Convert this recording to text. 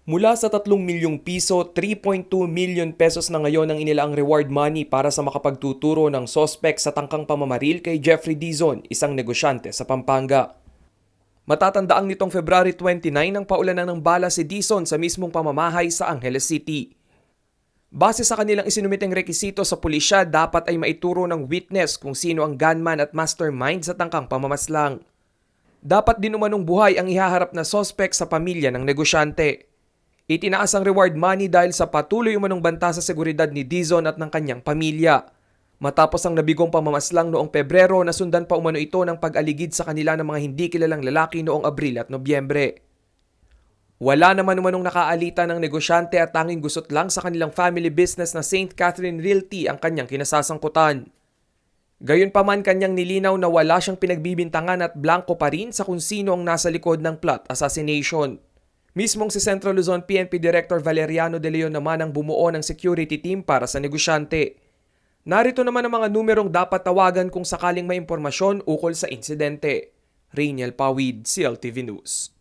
Mula sa 3 milyong piso, 3.2 million pesos na ngayon ang inilaang reward money para sa makapagtuturo ng sospek sa tangkang pamamaril kay Jeffrey Dizon, isang negosyante sa Pampanga. Matatandaang nitong February 29 nang paulanan ng bala si Dizon sa mismong pamamahay sa Angeles City. Base sa kanilang isinumiteng rekisito sa pulisya, dapat ay maituro ng witness kung sino ang gunman at mastermind sa tangkang pamamaslang. Dapat din umanong buhay ang ihaharap na sospek sa pamilya ng negosyante. Itinaas ang reward money dahil sa patuloy umanong banta sa seguridad ni Dizon at ng kanyang pamilya. Matapos ang nabigong pamamaslang noong Pebrero, nasundan pa umano ito ng pag-aligid sa kanila ng mga hindi kilalang lalaki noong Abril at Nobyembre. Wala naman umanong nakaalita ng negosyante at tanging gusot lang sa kanilang family business na St. Catherine Realty ang kanyang kinasasangkutan. Gayunpaman, kanyang nilinaw na wala siyang pinagbibintangan at blanco pa rin sa kung sino ang nasa likod ng plot assassination. Mismong si Central Luzon PNP Director Valeriano De Leon naman ang bumuo ng security team para sa negosyante. Narito naman ang mga numerong dapat tawagan kung sakaling may impormasyon ukol sa insidente. Rainiel Pawid, CLTV News.